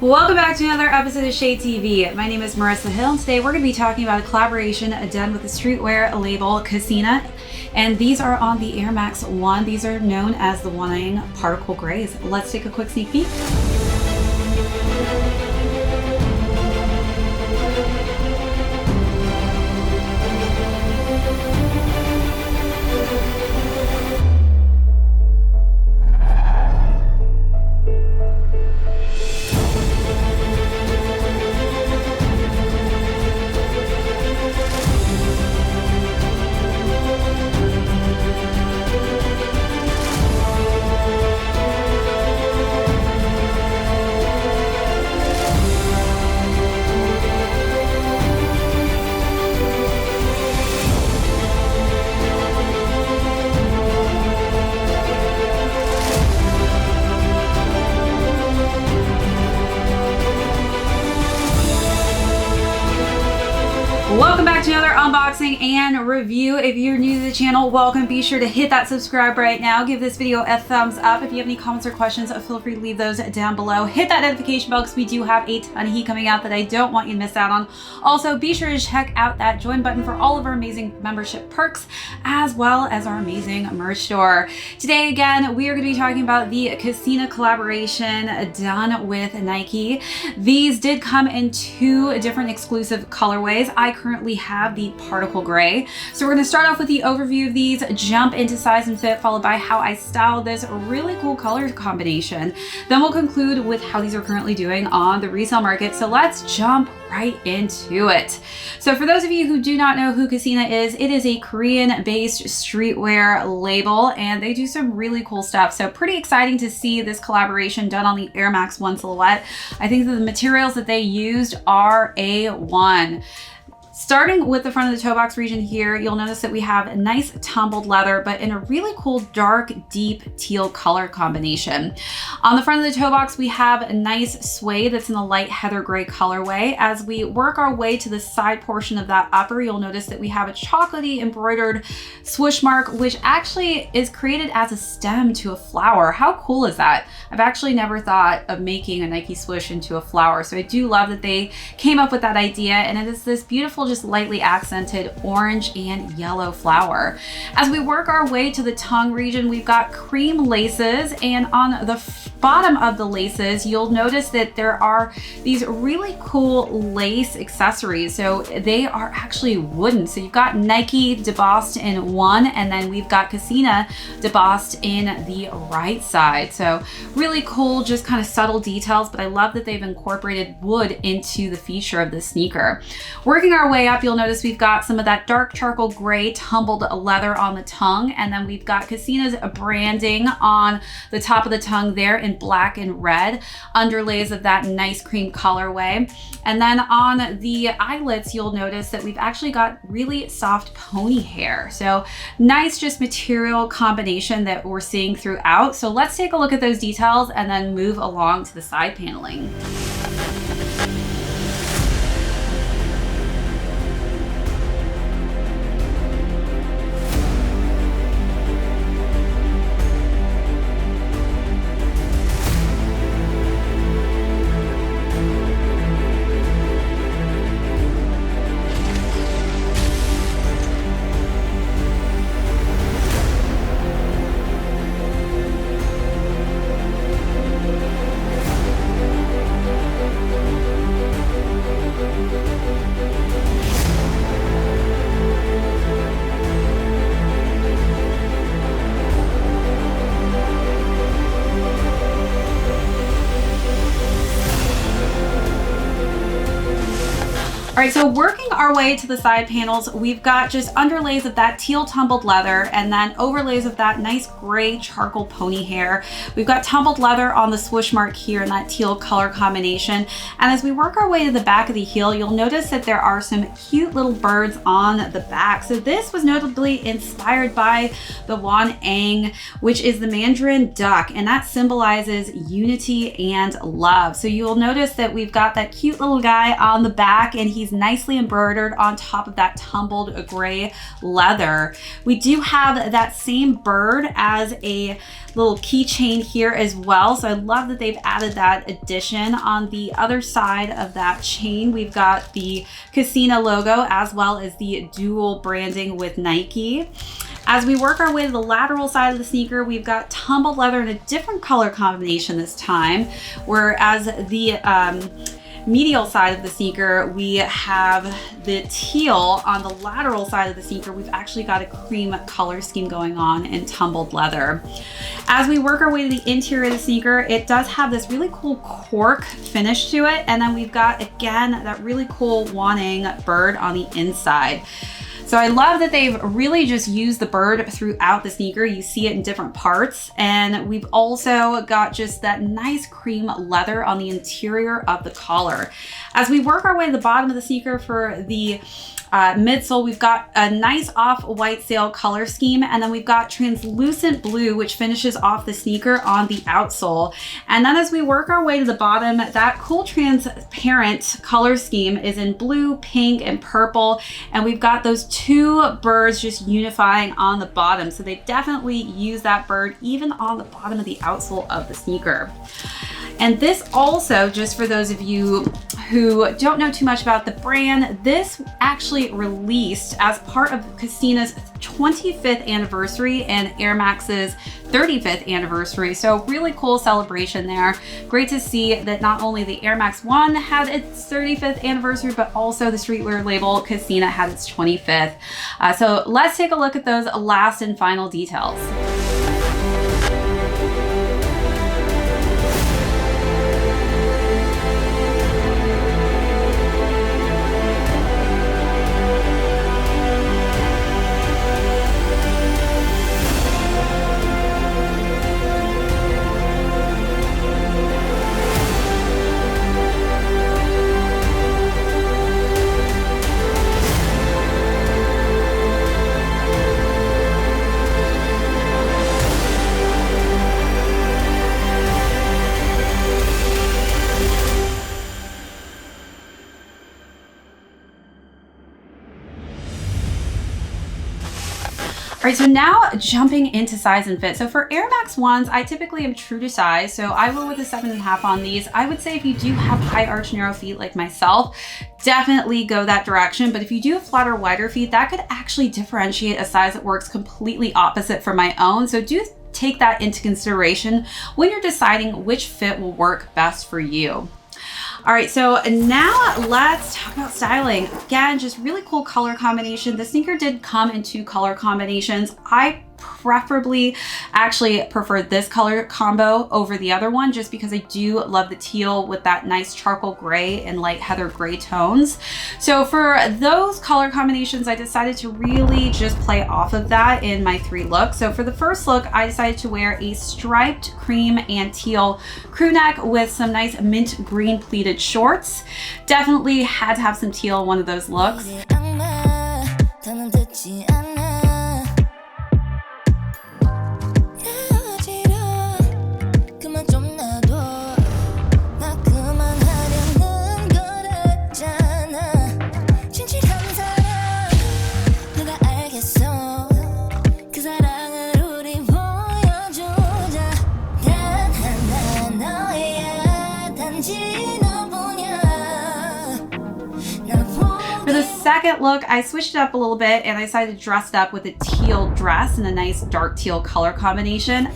Welcome back to another episode of Shade TV. My name is Marissa Hill, and today we're going to be talking about a collaboration done with the streetwear label Kasina, and these are on the Air Max 1. These are known as the Won Ang Particle Grays. Let's take a quick sneak peek. Welcome back to another unboxing and review. If you're new to the channel, welcome. Be sure to hit that subscribe right now. Give this video a thumbs up. If you have any comments or questions, feel free to leave those down below. Hit that notification bell because we do have a ton of heat coming out that I don't want you to miss out on. Also, be sure to check out that join button for all of our amazing membership perks, as well as our amazing merch store. Today, again, we are going to be talking about the Kasina collaboration done with Nike. These did come in two different exclusive colorways. I currently have the Particle Gray. So we're going to start off with the overview of these, jump into size and fit, followed by how I styled this really cool color combination. Then we'll conclude with how these are currently doing on the resale market. So let's jump right into it. So for those of you who do not know who Kasina is, it is a Korean-based streetwear label, and they do some really cool stuff. So pretty exciting to see this collaboration done on the Air Max 1 silhouette. I think that the materials that they used are A1. Starting with the front of the toe box region here, you'll notice that we have a nice tumbled leather, but in a really cool dark, deep teal color combination. On the front of the toe box, we have a nice suede that's in the light heather gray colorway. As we work our way to the side portion of that upper, you'll notice that we have a chocolatey embroidered swoosh mark, which actually is created as a stem to a flower. How cool is that? I've actually never thought of making a Nike swoosh into a flower, so I do love that they came up with that idea, and it is this beautiful, just lightly accented orange and yellow flower. As we work our way to the tongue region, we've got cream laces, and on the bottom of the laces, you'll notice that there are these really cool lace accessories. So they are actually wooden. So you've got Nike debossed in one, and then we've got Kasina debossed in the right side. So really cool, just kind of subtle details, but I love that they've incorporated wood into the feature of the sneaker. Working our way up, you'll notice we've got some of that dark charcoal gray tumbled leather on the tongue, and then we've got Kasina's branding on the top of the tongue there in black and red, underlays of that nice cream colorway. And then on the eyelets, you'll notice that we've actually got really soft pony hair. So nice just material combination that we're seeing throughout. So let's take a look at those details and then move along to the side paneling. All right, so working our way to the side panels, we've got just underlays of that teal tumbled leather and then overlays of that nice gray charcoal pony hair. We've got tumbled leather on the swoosh mark here in that teal color combination. And as we work our way to the back of the heel, you'll notice that there are some cute little birds on the back. So this was notably inspired by the Won Ang, which is the Mandarin duck, and that symbolizes unity and love. So you'll notice that we've got that cute little guy on the back, and he he's nicely embroidered on top of that tumbled gray leather. We do have that same bird as a little keychain here as well. So I love that they've added that addition. On the other side of that chain, we've got the Kasina logo as well as the dual branding with Nike. As we work our way to the lateral side of the sneaker, we've got tumbled leather in a different color combination this time, whereas the medial side of the sneaker, we have the teal. On the lateral side of the sneaker, we've actually got a cream color scheme going on in tumbled leather. As we work our way to the interior of the sneaker, it does have this really cool cork finish to it. And then we've got, again, that really cool Won Ang bird on the inside. So I love that they've really just used the bird throughout the sneaker. You see it in different parts. And we've also got just that nice cream leather on the interior of the collar. As we work our way to the bottom of the sneaker for the midsole, we've got a nice off-white sail color scheme, and then we've got translucent blue, which finishes off the sneaker on the outsole. And then as we work our way to the bottom, that cool transparent color scheme is in blue, pink, and purple. And we've got those two birds just unifying on the bottom. So they definitely use that bird even on the bottom of the outsole of the sneaker. And this also, just for those of you who don't know too much about the brand, this actually released as part of Kasina's 25th anniversary and Air Max's 35th anniversary. So really cool celebration there. Great to see that not only the Air Max 1 had its 35th anniversary, but also the streetwear label Kasina had its 25th. So let's take a look at those last and final details. All right, so now jumping into size and fit. So for Air Max 1s, I typically am true to size. So I will with a 7.5 on these. I would say if you do have high arch narrow feet like myself, definitely go that direction. But if you do have flatter, wider feet, that could actually differentiate a size that works completely opposite for my own. So do take that into consideration when you're deciding which fit will work best for you. All right, so now let's talk about styling. Again, just really cool color combination. The sneaker did come in 2 color combinations. I preferably actually prefer this color combo over the other one just because I do love the teal with that nice charcoal gray and light heather gray tones. So for those color combinations, I decided to really just play off of that in my 3 looks. So for the first look, I decided to wear a striped cream and teal crew neck with some nice mint green pleated shorts. Definitely had to have some teal in one of those looks. Second look, I switched it up a little bit and I decided to dress it up with a teal dress and a nice dark teal color combination.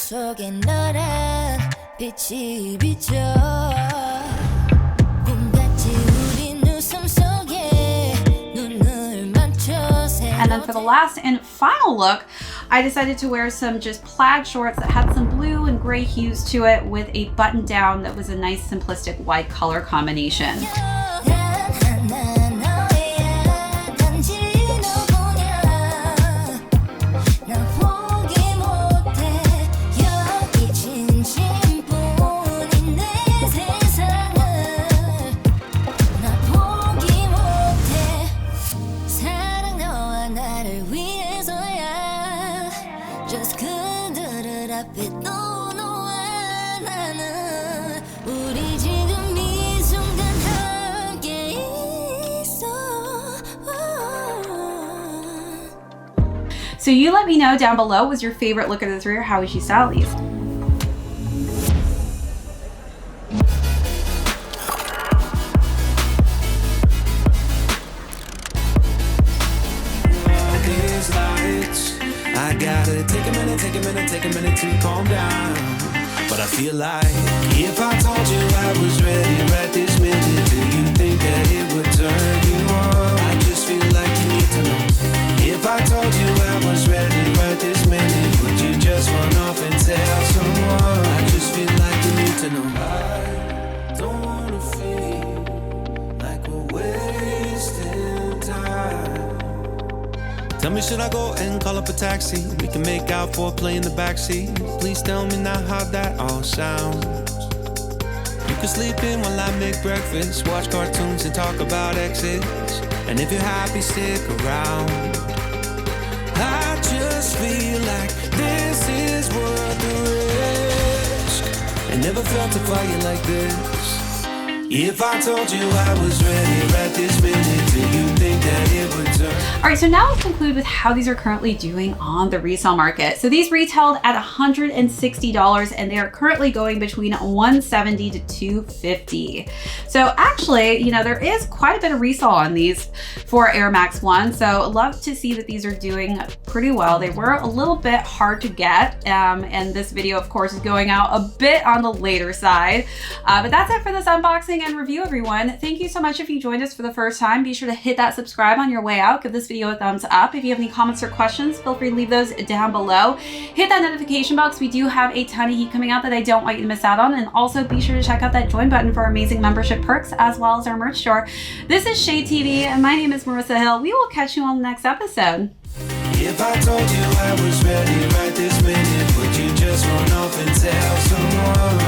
속에 너란 빛이 비쳐 And then for the last and final look, I decided to wear some just plaid shorts that had some blue and gray hues to it with a button down that was a nice simplistic white color combination. So you let me know down below, was your favorite look of the three, or how would you style these? I gotta take a minute to calm down. But I feel like if I told you I was ready right this minute, do you think that it would turn you on? I just feel like you need to know. If I told you I was ready right this minute, would you just run off and tell someone? I just feel like you need to know. I don't wanna feel like we're wasting time. Tell me, should I go and call up a taxi? We can make out for a play in the backseat. Please tell me now how that all sounds. You can sleep in while I make breakfast, watch cartoons and talk about exes. And if you're happy, stick around. I just feel like this is worth the risk. I never felt a fire like this. If I told you I was ready right this minute, do you think that it would turn? All right, so now let's conclude with how these are currently doing on the resale market. So these retailed at $160 and they are currently going between $170 to $250. So actually, you know, there is quite a bit of resale on these for Air Max 1. So love to see that these are doing pretty well. They were a little bit hard to get. And this video, of course, is going out a bit on the later side. But that's it for this unboxing and review, everyone. Thank you so much if you joined us for the first time. Be sure to hit that subscribe on your way out. Give this video a thumbs up. If you have any comments or questions, feel free to leave those down below. Hit that notification box. We do have a ton of heat coming out that I don't want you to miss out on. And also be sure to check out that join button for our amazing membership perks as well as our merch store. This is ShadeTV and my name is Marissa Hill. We will catch you on the next episode. If I told you I was ready right this minute, would you just run off and tell someone?